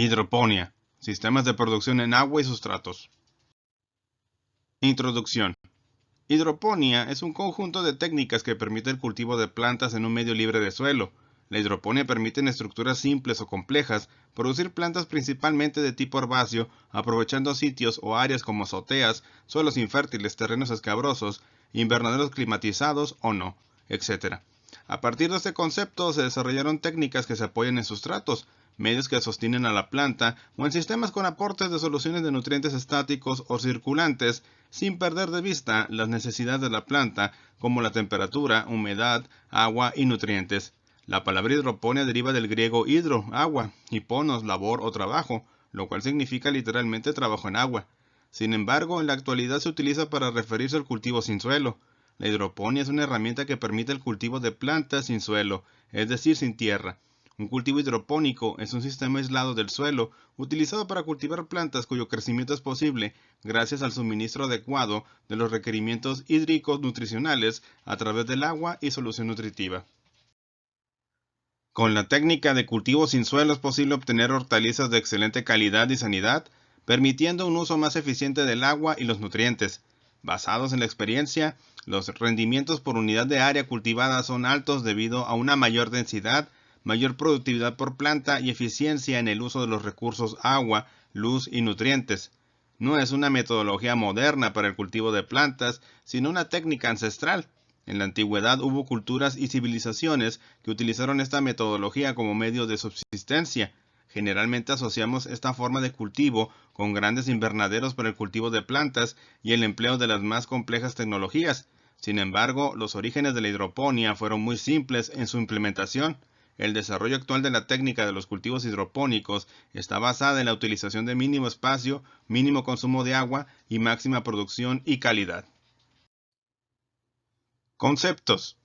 Hidroponía, sistemas de producción en agua y sustratos. Introducción. Hidroponía es un conjunto de técnicas que permite el cultivo de plantas en un medio libre de suelo. La hidroponía permite en estructuras simples o complejas producir plantas principalmente de tipo herbáceo, aprovechando sitios o áreas como azoteas, suelos infértiles, terrenos escabrosos, invernaderos climatizados o no, etc. A partir de este concepto se desarrollaron técnicas que se apoyan en sustratos, medios que sostienen a la planta o en sistemas con aportes de soluciones de nutrientes estáticos o circulantes, sin perder de vista las necesidades de la planta como la temperatura, humedad, agua y nutrientes. La palabra hidroponía deriva del griego hidro, agua, y ponos, labor o trabajo, lo cual significa literalmente trabajo en agua. Sin embargo, en la actualidad se utiliza para referirse al cultivo sin suelo. La hidroponía es una herramienta que permite el cultivo de plantas sin suelo, es decir, sin tierra. Un cultivo hidropónico es un sistema aislado del suelo, utilizado para cultivar plantas cuyo crecimiento es posible gracias al suministro adecuado de los requerimientos hídricos nutricionales a través del agua y solución nutritiva. Con la técnica de cultivo sin suelo es posible obtener hortalizas de excelente calidad y sanidad, permitiendo un uso más eficiente del agua y los nutrientes. Basados en la experiencia, los rendimientos por unidad de área cultivada son altos debido a una mayor densidad, mayor productividad por planta y eficiencia en el uso de los recursos agua, luz y nutrientes. No es una metodología moderna para el cultivo de plantas, sino una técnica ancestral. En la antigüedad hubo culturas y civilizaciones que utilizaron esta metodología como medio de subsistencia. Generalmente asociamos esta forma de cultivo con grandes invernaderos para el cultivo de plantas y el empleo de las más complejas tecnologías. Sin embargo, los orígenes de la hidroponía fueron muy simples en su implementación. El desarrollo actual de la técnica de los cultivos hidropónicos está basada en la utilización de mínimo espacio, mínimo consumo de agua y máxima producción y calidad. Conceptos.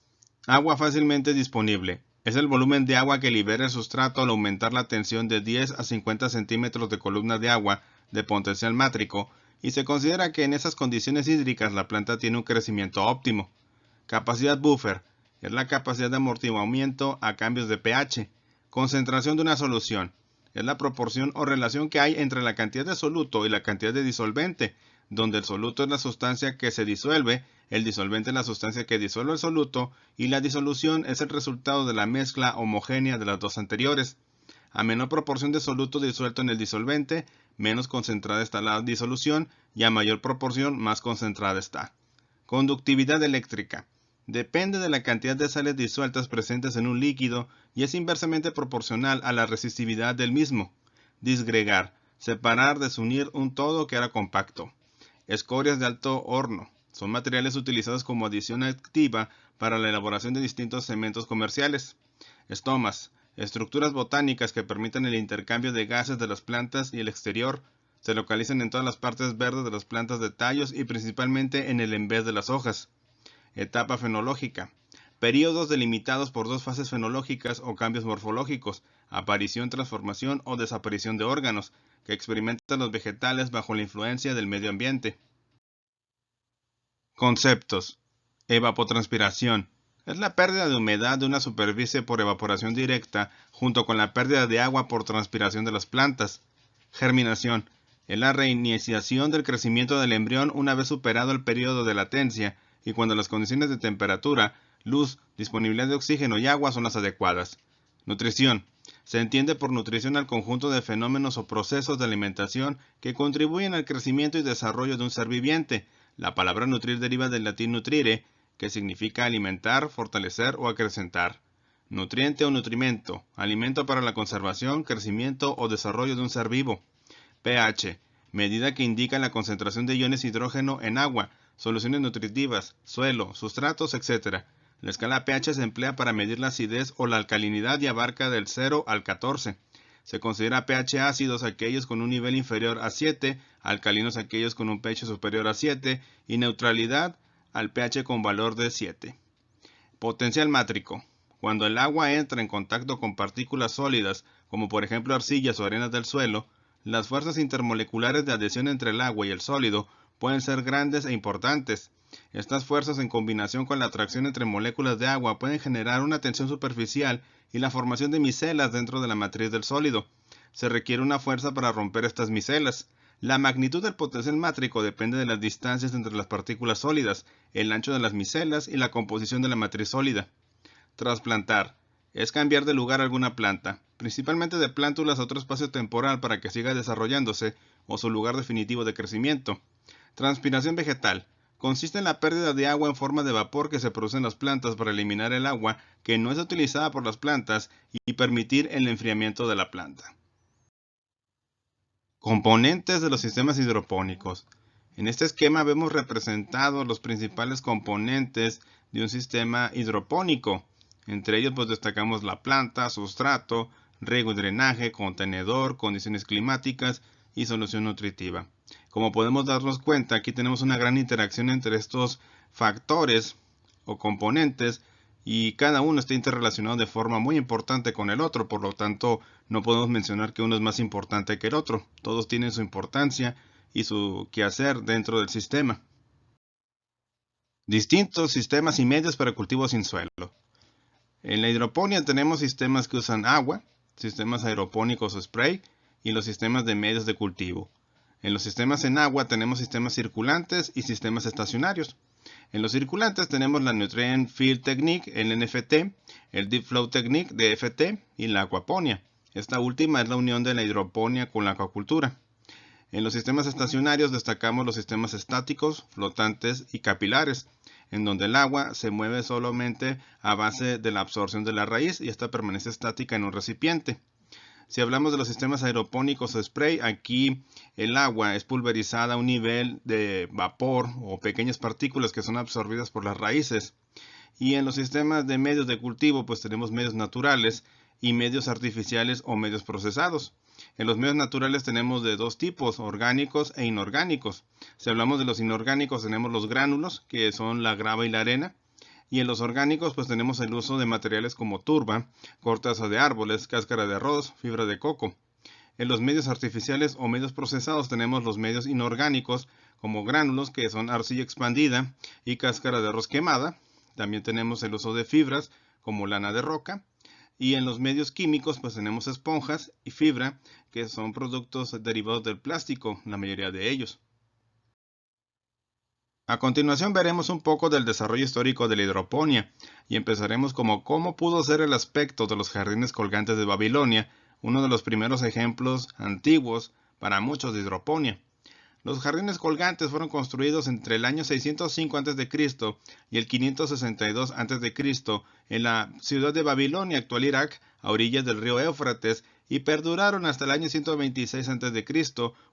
Agua fácilmente disponible. Es el volumen de agua que libera el sustrato al aumentar la tensión de 10 a 50 centímetros de columna de agua de potencial mátrico, y se considera que en esas condiciones hídricas la planta tiene un crecimiento óptimo. Capacidad buffer. Es la capacidad de amortiguamiento a cambios de pH. Concentración de una solución. Es la proporción o relación que hay entre la cantidad de soluto y la cantidad de disolvente, donde el soluto es la sustancia que se disuelve, el disolvente es la sustancia que disuelve el soluto y la disolución es el resultado de la mezcla homogénea de las dos anteriores. A menor proporción de soluto disuelto en el disolvente, menos concentrada está la disolución y a mayor proporción más concentrada está. Conductividad eléctrica. Depende de la cantidad de sales disueltas presentes en un líquido y es inversamente proporcional a la resistividad del mismo. Disgregar. Separar, desunir un todo que era compacto. Escorias de alto horno. Son materiales utilizados como adición activa para la elaboración de distintos cementos comerciales. Estomas. Estructuras botánicas que permiten el intercambio de gases de las plantas y el exterior. Se localizan en todas las partes verdes de las plantas de tallos y principalmente en el envés de las hojas. Etapa fenológica. Períodos delimitados por dos fases fenológicas o cambios morfológicos, aparición, transformación o desaparición de órganos, que experimentan los vegetales bajo la influencia del medio ambiente. Conceptos. Evapotranspiración. Es la pérdida de humedad de una superficie por evaporación directa junto con la pérdida de agua por transpiración de las plantas. Germinación. Es la reiniciación del crecimiento del embrión una vez superado el periodo de latencia y cuando las condiciones de temperatura, luz, disponibilidad de oxígeno y agua son las adecuadas. Nutrición. Se entiende por nutrición al conjunto de fenómenos o procesos de alimentación que contribuyen al crecimiento y desarrollo de un ser viviente. La palabra nutrir deriva del latín nutrire, que significa alimentar, fortalecer o acrecentar. Nutriente o nutrimento, alimento para la conservación, crecimiento o desarrollo de un ser vivo. pH, medida que indica la concentración de iones hidrógeno en agua, soluciones nutritivas, suelo, sustratos, etc. La escala pH se emplea para medir la acidez o la alcalinidad y abarca del 0 al 14. Se considera pH ácidos aquellos con un nivel inferior a 7, alcalinos aquellos con un pH superior a 7 y neutralidad al pH con valor de 7. Potencial mátrico. Cuando el agua entra en contacto con partículas sólidas, como por ejemplo arcillas o arenas del suelo, las fuerzas intermoleculares de adhesión entre el agua y el sólido pueden ser grandes e importantes. Estas fuerzas en combinación con la atracción entre moléculas de agua pueden generar una tensión superficial y la formación de micelas dentro de la matriz del sólido. se requiere una fuerza para romper estas micelas. La magnitud del potencial mátrico depende de las distancias entre las partículas sólidas, el ancho de las micelas y la composición de la matriz sólida. Trasplantar es cambiar de lugar alguna planta, principalmente de plántulas a otro espacio temporal para que siga desarrollándose o su lugar definitivo de crecimiento. Transpiración vegetal consiste en la pérdida de agua en forma de vapor que se produce en las plantas para eliminar el agua que no es utilizada por las plantas y permitir el enfriamiento de la planta. Componentes de los sistemas hidropónicos. En este esquema vemos representados los principales componentes de un sistema hidropónico. Entre ellos pues destacamos la planta, sustrato, riego y drenaje, contenedor, condiciones climáticas y solución nutritiva. Como podemos darnos cuenta, aquí tenemos una gran interacción entre estos factores o componentes y cada uno está interrelacionado de forma muy importante con el otro, por lo tanto no podemos mencionar que uno es más importante que el otro. Todos tienen su importancia y su quehacer dentro del sistema. Distintos sistemas y medios para cultivos sin suelo. En la hidroponía tenemos sistemas que usan agua, sistemas aeropónicos o spray y los sistemas de medios de cultivo. En los sistemas en agua tenemos sistemas circulantes y sistemas estacionarios. En los circulantes tenemos la Nutrient Field Technique, el NFT, el Deep Flow Technique, DFT, y la aquaponía. Esta última es la unión de la hidroponía con la acuacultura. En los sistemas estacionarios destacamos los sistemas estáticos, flotantes y capilares, en donde el agua se mueve solamente a base de la absorción de la raíz y esta permanece estática en un recipiente. Si hablamos de los sistemas aeropónicos o spray, aquí el agua es pulverizada a un nivel de vapor o pequeñas partículas que son absorbidas por las raíces. Y en los sistemas de medios de cultivo pues tenemos medios naturales y medios artificiales o medios procesados. En los medios naturales tenemos de dos tipos, orgánicos e inorgánicos. Si hablamos de los inorgánicos tenemos los gránulos, que son la grava y la arena. Y en los orgánicos pues tenemos el uso de materiales como turba, corteza de árboles, cáscara de arroz, fibra de coco. En los medios artificiales o medios procesados tenemos los medios inorgánicos como gránulos, que son arcilla expandida y cáscara de arroz quemada. También tenemos el uso de fibras como lana de roca. Y en los medios químicos pues tenemos esponjas y fibra, que son productos derivados del plástico, la mayoría de ellos. A continuación veremos un poco del desarrollo histórico de la hidroponía y empezaremos como cómo pudo ser el aspecto de los jardines colgantes de Babilonia, uno de los primeros ejemplos antiguos para muchos de hidroponía. Los jardines colgantes fueron construidos entre el año 605 a.C. y el 562 a.C. en la ciudad de Babilonia, actual Irak, a orillas del río Éufrates, y perduraron hasta el año 126 a.C.,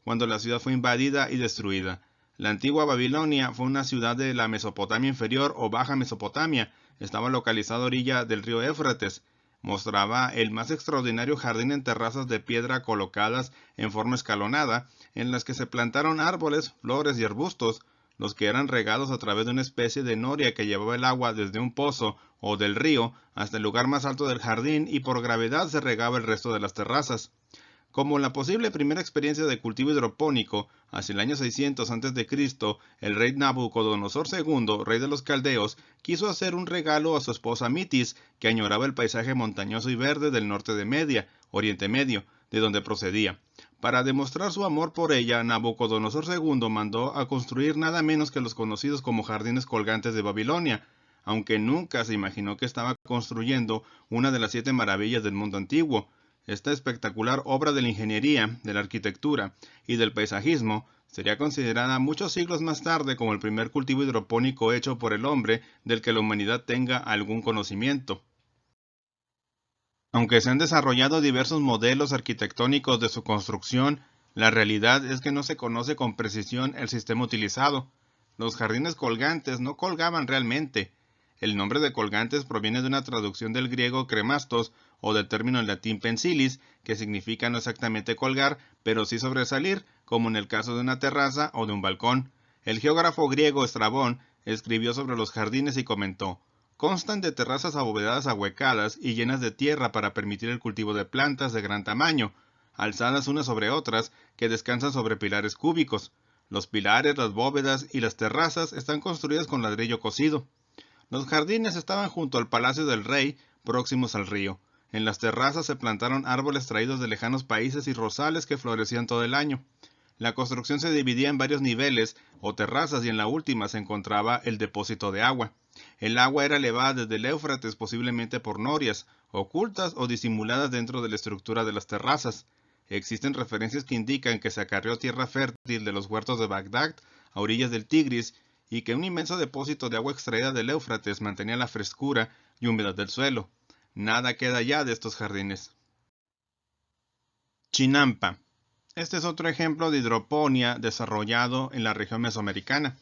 cuando la ciudad fue invadida y destruida. La antigua Babilonia fue una ciudad de la Mesopotamia inferior o Baja Mesopotamia. Estaba localizada a orilla del río Éufrates. Mostraba el más extraordinario jardín en terrazas de piedra colocadas en forma escalonada, en las que se plantaron árboles, flores y arbustos, los que eran regados a través de una especie de noria que llevaba el agua desde un pozo o del río hasta el lugar más alto del jardín y por gravedad se regaba el resto de las terrazas. Como la posible primera experiencia de cultivo hidropónico, hacia el año 600 a.C., el rey Nabucodonosor II, rey de los caldeos, quiso hacer un regalo a su esposa Mitis, que añoraba el paisaje montañoso y verde del norte de Media, Oriente Medio, de donde procedía. Para demostrar su amor por ella, Nabucodonosor II mandó a construir nada menos que los conocidos como jardines colgantes de Babilonia, aunque nunca se imaginó que estaba construyendo una de las 7 maravillas del mundo antiguo. Esta espectacular obra de la ingeniería, de la arquitectura y del paisajismo sería considerada muchos siglos más tarde como el primer cultivo hidropónico hecho por el hombre del que la humanidad tenga algún conocimiento. Aunque se han desarrollado diversos modelos arquitectónicos de su construcción, la realidad es que no se conoce con precisión el sistema utilizado. Los jardines colgantes no colgaban realmente. El nombre de colgantes proviene de una traducción del griego cremastos o del término en latín pensilis, que significa no exactamente colgar, pero sí sobresalir, como en el caso de una terraza o de un balcón. El geógrafo griego Estrabón escribió sobre los jardines y comentó: constan de terrazas abovedadas ahuecadas y llenas de tierra para permitir el cultivo de plantas de gran tamaño, alzadas unas sobre otras, que descansan sobre pilares cúbicos. Los pilares, las bóvedas y las terrazas están construidas con ladrillo cocido. Los jardines estaban junto al palacio del rey, próximos al río. En las terrazas se plantaron árboles traídos de lejanos países y rosales que florecían todo el año. La construcción se dividía en varios niveles o terrazas y en la última se encontraba el depósito de agua. El agua era elevada desde el Éufrates, posiblemente por norias, ocultas o disimuladas dentro de la estructura de las terrazas. Existen referencias que indican que se acarreó tierra fértil de los huertos de Bagdad a orillas del Tigris y que un inmenso depósito de agua extraída del Éufrates mantenía la frescura y humedad del suelo. Nada queda ya de estos jardines. Chinampa. Este es otro ejemplo de hidroponía desarrollado en la región mesoamericana.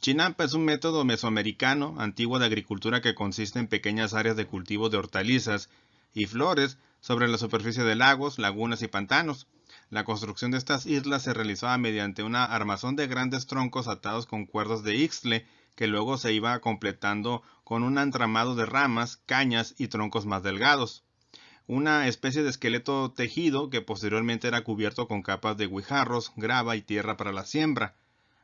Chinampa es un método mesoamericano antiguo de agricultura que consiste en pequeñas áreas de cultivo de hortalizas y flores sobre la superficie de lagos, lagunas y pantanos. La construcción de estas islas se realizaba mediante una armazón de grandes troncos atados con cuerdas de ixtle que luego se iba completando con un entramado de ramas, cañas y troncos más delgados. Una especie de esqueleto tejido que posteriormente era cubierto con capas de guijarros, grava y tierra para la siembra.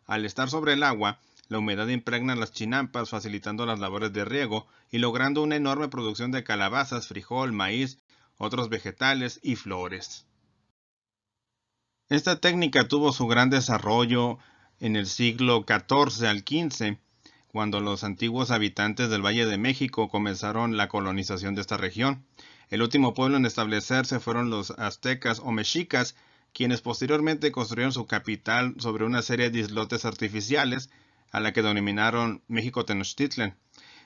Al estar sobre el agua, la humedad impregna las chinampas, facilitando las labores de riego y logrando una enorme producción de calabazas, frijol, maíz, otros vegetales y flores. Esta técnica tuvo su gran desarrollo en el siglo XIV al XV, cuando los antiguos habitantes del Valle de México comenzaron la colonización de esta región. El último pueblo en establecerse fueron los aztecas o mexicas, quienes posteriormente construyeron su capital sobre una serie de islotes artificiales, a la que denominaron México Tenochtitlan.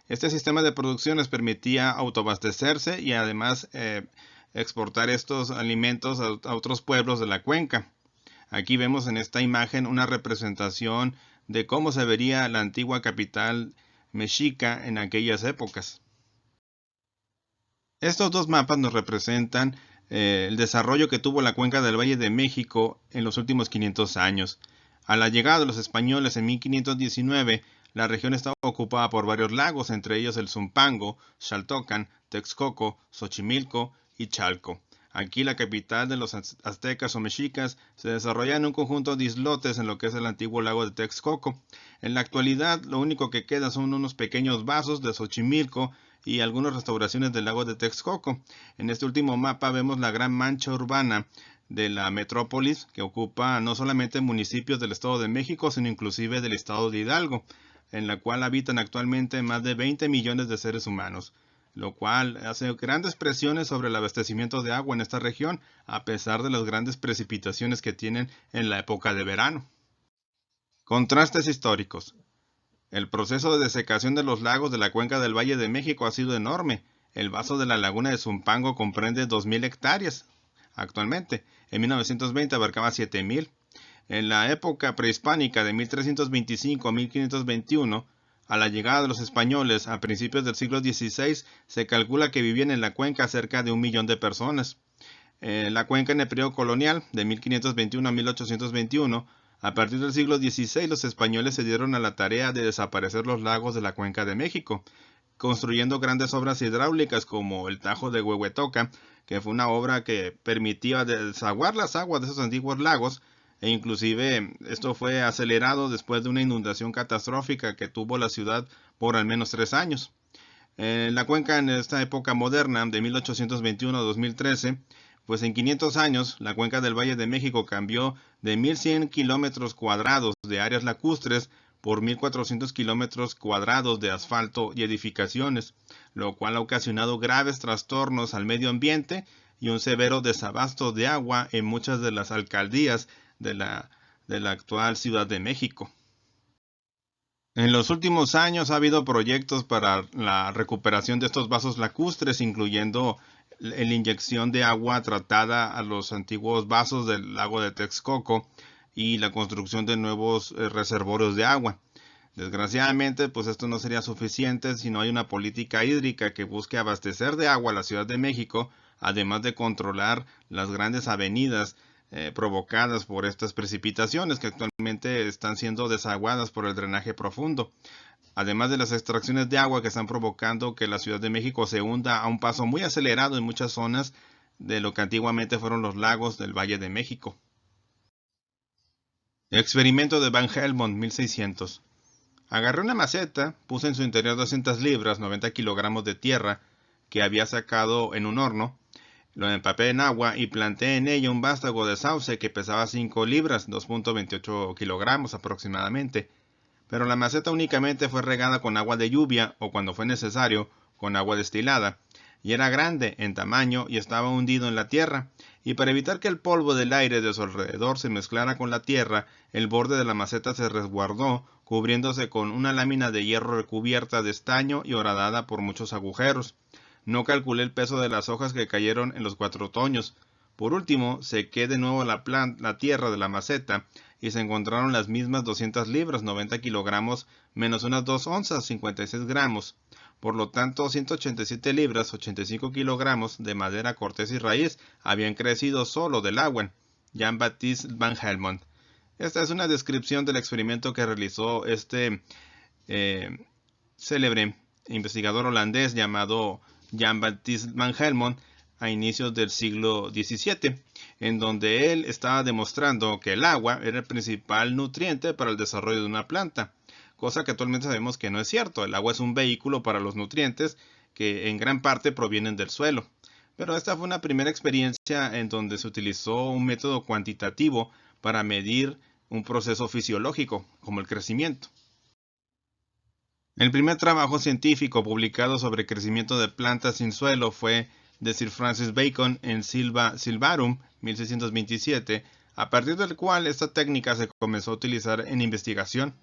Este sistema de producción les permitía autoabastecerse y además exportar estos alimentos a otros pueblos de la cuenca. Aquí vemos en esta imagen una representación de cómo se vería la antigua capital mexica en aquellas épocas. Estos dos mapas nos representan el desarrollo que tuvo la cuenca del Valle de México en los últimos 500 años. A la llegada de los españoles en 1519, la región estaba ocupada por varios lagos, entre ellos el Zumpango, Xaltocan, Texcoco, Xochimilco y Chalco. Aquí la capital de los aztecas o mexicas se desarrolla en un conjunto de islotes en lo que es el antiguo lago de Texcoco. En la actualidad, lo único que queda son unos pequeños vasos de Xochimilco y algunas restauraciones del lago de Texcoco. En este último mapa vemos la gran mancha urbana de la metrópolis que ocupa no solamente municipios del Estado de México, sino inclusive del Estado de Hidalgo, en la cual habitan actualmente más de 20 millones de seres humanos, lo cual hace grandes presiones sobre el abastecimiento de agua en esta región, a pesar de las grandes precipitaciones que tienen en la época de verano. Contrastes históricos. El proceso de desecación de los lagos de la cuenca del Valle de México ha sido enorme. El vaso de la laguna de Zumpango comprende 2.000 hectáreas. Actualmente, en 1920 abarcaba 7.000. En la época prehispánica de 1325 a 1521, a la llegada de los españoles a principios del siglo XVI, se calcula que vivían en la cuenca cerca de 1 millón de personas. La cuenca en el periodo colonial, de 1521 a 1821, a partir del siglo XVI, los españoles se dieron a la tarea de desaparecer los lagos de la cuenca de México, construyendo grandes obras hidráulicas como el Tajo de Huehuetoca, que fue una obra que permitía desaguar las aguas de esos antiguos lagos, e inclusive esto fue acelerado después de una inundación catastrófica que tuvo la ciudad por al menos 3 años. La cuenca en esta época moderna, de 1821 a 2013, pues en 500 años, la cuenca del Valle de México cambió de 1.100 kilómetros cuadrados de áreas lacustres por 1.400 kilómetros cuadrados de asfalto y edificaciones, lo cual ha ocasionado graves trastornos al medio ambiente y un severo desabasto de agua en muchas de las alcaldías de la actual Ciudad de México. En los últimos años ha habido proyectos para la recuperación de estos vasos lacustres, incluyendo la inyección de agua tratada a los antiguos vasos del lago de Texcoco y la construcción de nuevos reservorios de agua. Desgraciadamente, pues esto no sería suficiente si no hay una política hídrica que busque abastecer de agua a la Ciudad de México, además de controlar las grandes avenidas provocadas por estas precipitaciones que actualmente están siendo desaguadas por el drenaje profundo. Además de las extracciones de agua que están provocando que la Ciudad de México se hunda a un paso muy acelerado en muchas zonas de lo que antiguamente fueron los lagos del Valle de México. Experimento de Van Helmont, 1600. Agarré una maceta, puse en su interior 200 libras, 90 kilogramos de tierra, que había sacado en un horno. Lo empapé en agua y planté en ella un vástago de sauce que pesaba 5 libras, 2.28 kilogramos aproximadamente. Pero la maceta únicamente fue regada con agua de lluvia o, cuando fue necesario, con agua destilada, y era grande en tamaño y estaba hundido en la tierra, y para evitar que el polvo del aire de su alrededor se mezclara con la tierra, el borde de la maceta se resguardó, cubriéndose con una lámina de hierro recubierta de estaño y horadada por muchos agujeros. No calculé el peso de las hojas que cayeron en los 4 otoños. Por último, sequé de nuevo la tierra de la maceta y se encontraron las mismas 200 libras, 90 kilogramos, menos unas 2 onzas, 56 gramos. Por lo tanto, 187 libras, 85 kilogramos de madera, corteza y raíz habían crecido solo del agua. Jan-Baptiste Van Helmont. Esta es una descripción del experimento que realizó este célebre investigador holandés llamado Jan-Baptiste Van Helmont a inicios del siglo XVII, en donde él estaba demostrando que el agua era el principal nutriente para el desarrollo de una planta, cosa que actualmente sabemos que no es cierto. El agua es un vehículo para los nutrientes que en gran parte provienen del suelo. Pero esta fue una primera experiencia en donde se utilizó un método cuantitativo para medir un proceso fisiológico, como el crecimiento. El primer trabajo científico publicado sobre crecimiento de plantas sin suelo fue de Sir Francis Bacon en Silvarum, 1627, a partir del cual esta técnica se comenzó a utilizar en investigación.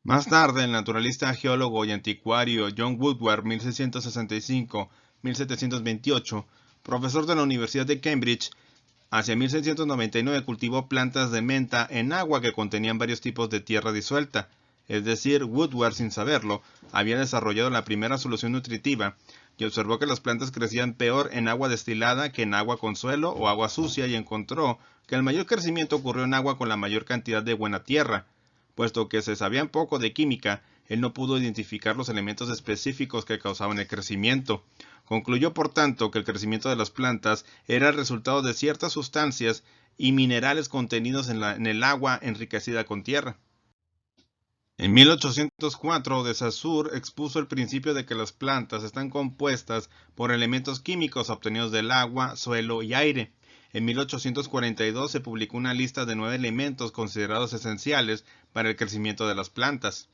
Más tarde, el naturalista, geólogo y anticuario John Woodward, 1665-1728, profesor de la Universidad de Cambridge, hacia 1699 cultivó plantas de menta en agua que contenían varios tipos de tierra disuelta. Es decir, Woodward, sin saberlo, había desarrollado la primera solución nutritiva y observó que las plantas crecían peor en agua destilada que en agua con suelo o agua sucia, y encontró que el mayor crecimiento ocurrió en agua con la mayor cantidad de buena tierra. Puesto que se sabía poco de química, él no pudo identificar los elementos específicos que causaban el crecimiento. Concluyó, por tanto, que el crecimiento de las plantas era el resultado de ciertas sustancias y minerales contenidos en el agua enriquecida con tierra. En 1804, de Saussure expuso el principio de que las plantas están compuestas por elementos químicos obtenidos del agua, suelo y aire. En 1842 se publicó una lista de 9 elementos considerados esenciales para el crecimiento de las plantas.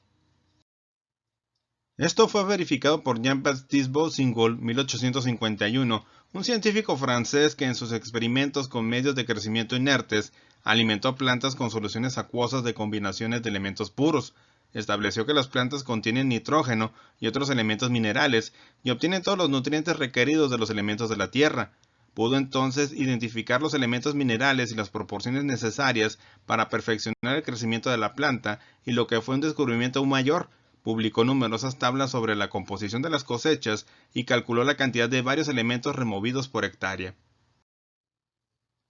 Esto fue verificado por Jean-Baptiste Boussingault, 1851, un científico francés que en sus experimentos con medios de crecimiento inertes alimentó plantas con soluciones acuosas de combinaciones de elementos puros. Estableció que las plantas contienen nitrógeno y otros elementos minerales y obtienen todos los nutrientes requeridos de los elementos de la tierra. Pudo entonces identificar los elementos minerales y las proporciones necesarias para perfeccionar el crecimiento de la planta, y lo que fue un descubrimiento aún mayor, publicó numerosas tablas sobre la composición de las cosechas y calculó la cantidad de varios elementos removidos por hectárea.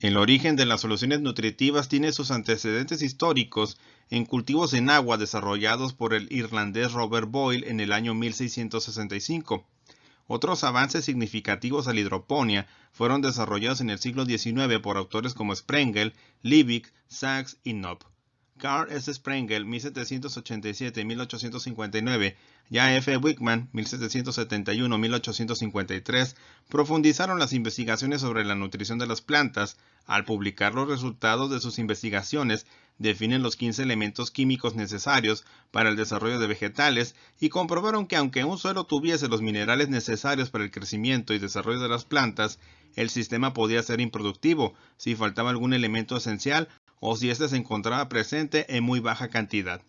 El origen de las soluciones nutritivas tiene sus antecedentes históricos en cultivos en agua desarrollados por el irlandés Robert Boyle en el año 1665. Otros avances significativos a la hidroponía fueron desarrollados en el siglo XIX por autores como Sprengel, Liebig, Sachs y Knopp. Carl S. Sprengel, 1787-1859, y A. F. Wickman, 1771-1853, profundizaron las investigaciones sobre la nutrición de las plantas. Al publicar los resultados de sus investigaciones, definen los 15 elementos químicos necesarios para el desarrollo de vegetales y comprobaron que aunque un suelo tuviese los minerales necesarios para el crecimiento y desarrollo de las plantas, el sistema podía ser improductivo si faltaba algún elemento esencial o si éste se encontraba presente en muy baja cantidad.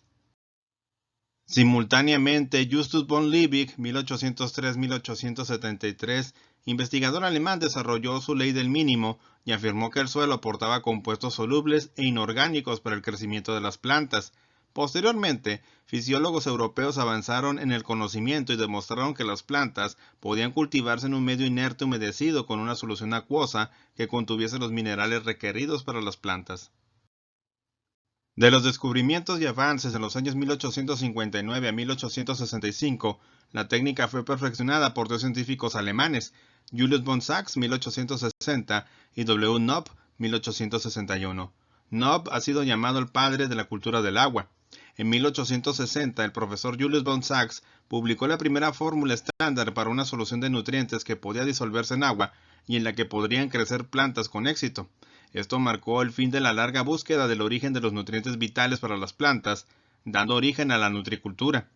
Simultáneamente, Justus von Liebig, 1803-1873, investigador alemán, desarrolló su ley del mínimo y afirmó que el suelo aportaba compuestos solubles e inorgánicos para el crecimiento de las plantas. Posteriormente, fisiólogos europeos avanzaron en el conocimiento y demostraron que las plantas podían cultivarse en un medio inerte humedecido con una solución acuosa que contuviese los minerales requeridos para las plantas. De los descubrimientos y avances en los años 1859 a 1865, la técnica fue perfeccionada por 2 científicos alemanes, Julius von Sachs, 1860, y W. Knopp, 1861. Knopp ha sido llamado el padre de la cultura del agua. En 1860, el profesor Julius von Sachs publicó la primera fórmula estándar para una solución de nutrientes que podía disolverse en agua y en la que podrían crecer plantas con éxito. Esto marcó el fin de la larga búsqueda del origen de los nutrientes vitales para las plantas, dando origen a la nutricultura.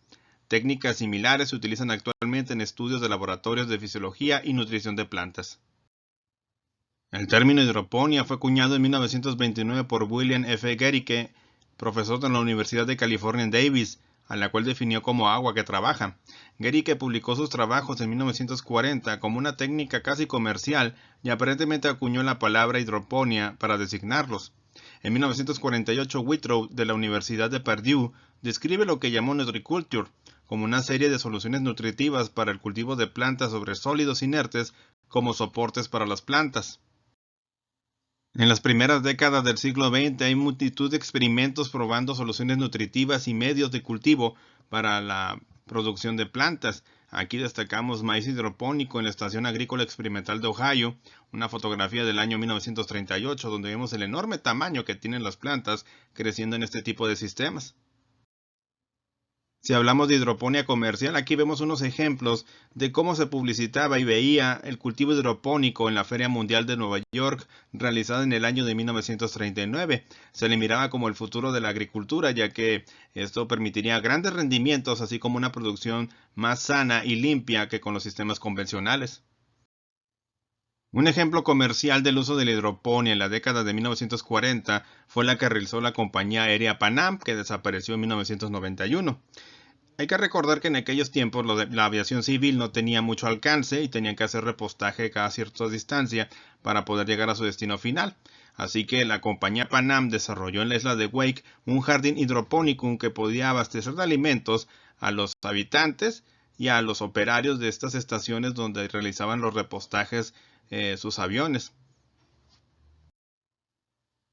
Técnicas similares se utilizan actualmente en estudios de laboratorios de fisiología y nutrición de plantas. El término hidroponía fue acuñado en 1929 por William F. Gericke, profesor de la Universidad de California en Davis, a la cual definió como agua que trabaja. Gericke publicó sus trabajos en 1940 como una técnica casi comercial y aparentemente acuñó la palabra hidroponía para designarlos. En 1948, Whitrow, de la Universidad de Purdue, describe lo que llamó Nutriculture, como una serie de soluciones nutritivas para el cultivo de plantas sobre sólidos inertes como soportes para las plantas. En las primeras décadas del siglo XX hay multitud de experimentos probando soluciones nutritivas y medios de cultivo para la producción de plantas. Aquí destacamos maíz hidropónico en la Estación Agrícola Experimental de Ohio, una fotografía del año 1938 donde vemos el enorme tamaño que tienen las plantas creciendo en este tipo de sistemas. Si hablamos de hidroponía comercial, aquí vemos unos ejemplos de cómo se publicitaba y veía el cultivo hidropónico en la Feria Mundial de Nueva York, realizada en el año de 1939. Se le miraba como el futuro de la agricultura, ya que esto permitiría grandes rendimientos, así como una producción más sana y limpia que con los sistemas convencionales. Un ejemplo comercial del uso de la hidroponía en la década de 1940 fue la que realizó la compañía aérea Pan Am, que desapareció en 1991. Hay que recordar que en aquellos tiempos la aviación civil no tenía mucho alcance y tenían que hacer repostaje cada cierta distancia para poder llegar a su destino final. Así que la compañía Pan Am desarrolló en la isla de Wake un jardín hidropónico que podía abastecer de alimentos a los habitantes y a los operarios de estas estaciones donde realizaban los repostajes sus aviones.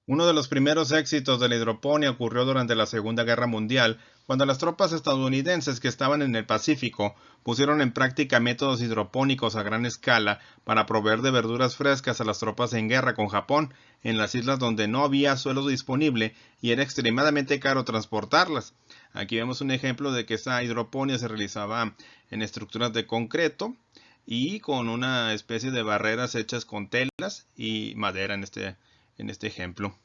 Uno de los primeros éxitos de la hidroponía ocurrió durante la Segunda Guerra Mundial, cuando las tropas estadounidenses que estaban en el Pacífico pusieron en práctica métodos hidropónicos a gran escala para proveer de verduras frescas a las tropas en guerra con Japón, en las islas donde no había suelo disponible y era extremadamente caro transportarlas. Aquí vemos un ejemplo de que esa hidroponía se realizaba en estructuras de concreto y con una especie de barreras hechas con telas y madera en este ejemplo.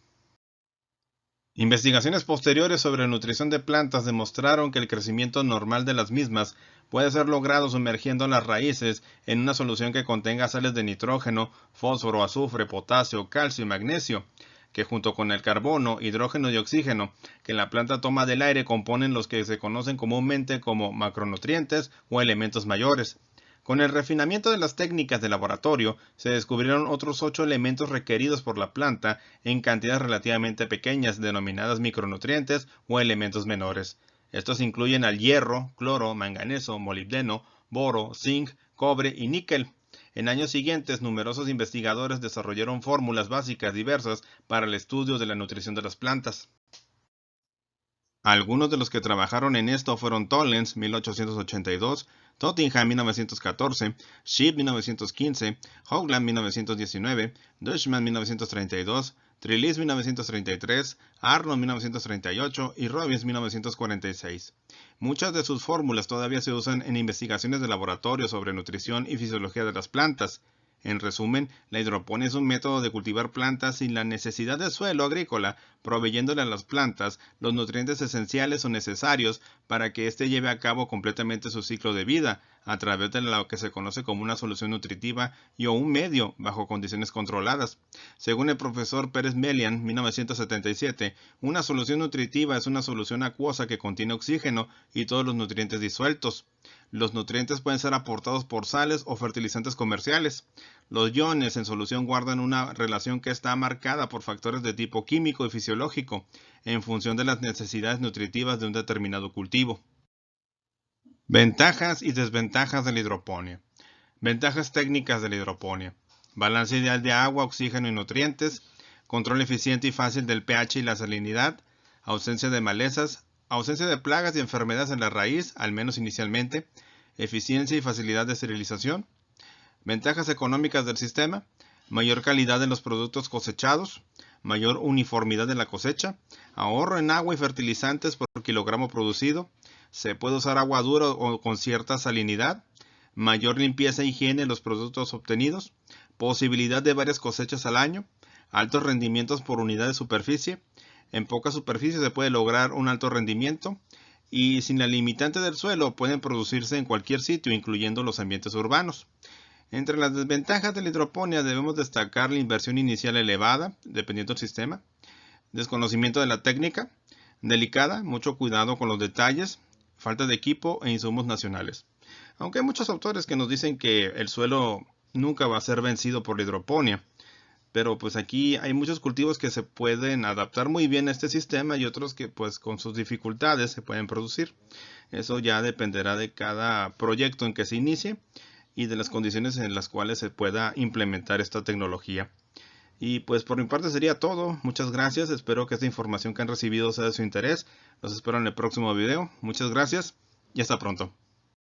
Investigaciones posteriores sobre nutrición de plantas demostraron que el crecimiento normal de las mismas puede ser logrado sumergiendo las raíces en una solución que contenga sales de nitrógeno, fósforo, azufre, potasio, calcio y magnesio, que junto con el carbono, hidrógeno y oxígeno que la planta toma del aire componen los que se conocen comúnmente como macronutrientes o elementos mayores. Con el refinamiento de las técnicas de laboratorio, se descubrieron otros 8 elementos requeridos por la planta en cantidades relativamente pequeñas, denominadas micronutrientes o elementos menores. Estos incluyen al hierro, cloro, manganeso, molibdeno, boro, zinc, cobre y níquel. En años siguientes, numerosos investigadores desarrollaron fórmulas básicas diversas para el estudio de la nutrición de las plantas. Algunos de los que trabajaron en esto fueron Tollens, 1882, Tottingham, 1914, Sheep, 1915, Hoagland, 1919, Dushman, 1932, Trillis, 1933, Arnold, 1938 y Robbins, 1946. Muchas de sus fórmulas todavía se usan en investigaciones de laboratorio sobre nutrición y fisiología de las plantas. En resumen, la hidroponía es un método de cultivar plantas sin la necesidad de suelo agrícola, proveyéndole a las plantas los nutrientes esenciales o necesarios para que éste lleve a cabo completamente su ciclo de vida, a través de lo que se conoce como una solución nutritiva o un medio bajo condiciones controladas. Según el profesor Pérez Melian, 1977, una solución nutritiva es una solución acuosa que contiene oxígeno y todos los nutrientes disueltos. Los nutrientes pueden ser aportados por sales o fertilizantes comerciales. Los iones en solución guardan una relación que está marcada por factores de tipo químico y fisiológico, en función de las necesidades nutritivas de un determinado cultivo. Ventajas y desventajas de la hidroponía. Ventajas técnicas de la hidroponía. Balance ideal de agua, oxígeno y nutrientes. Control eficiente y fácil del pH y la salinidad. Ausencia de malezas. Ausencia de plagas y enfermedades en la raíz, al menos inicialmente. Eficiencia y facilidad de esterilización. Ventajas económicas del sistema. Mayor calidad en los productos cosechados. mayor uniformidad de la cosecha, ahorro en agua y fertilizantes por kilogramo producido, se puede usar agua dura o con cierta salinidad, mayor limpieza e higiene en los productos obtenidos, posibilidad de varias cosechas al año, altos rendimientos por unidad de superficie, en poca superficie se puede lograr un alto rendimiento, y sin la limitante del suelo pueden producirse en cualquier sitio, incluyendo los ambientes urbanos. Entre las desventajas de la hidroponía debemos destacar la inversión inicial elevada, dependiendo del sistema, desconocimiento de la técnica, delicada, mucho cuidado con los detalles, falta de equipo e insumos nacionales. Aunque hay muchos autores que nos dicen que el suelo nunca va a ser vencido por la hidroponía, pero pues aquí hay muchos cultivos que se pueden adaptar muy bien a este sistema y otros que pues con sus dificultades se pueden producir. Eso ya dependerá de cada proyecto en que se inicie y de las condiciones en las cuales se pueda implementar esta tecnología. Y pues por mi parte sería todo. Muchas gracias. Espero que esta información que han recibido sea de su interés. Los espero en el próximo video. Muchas gracias y hasta pronto.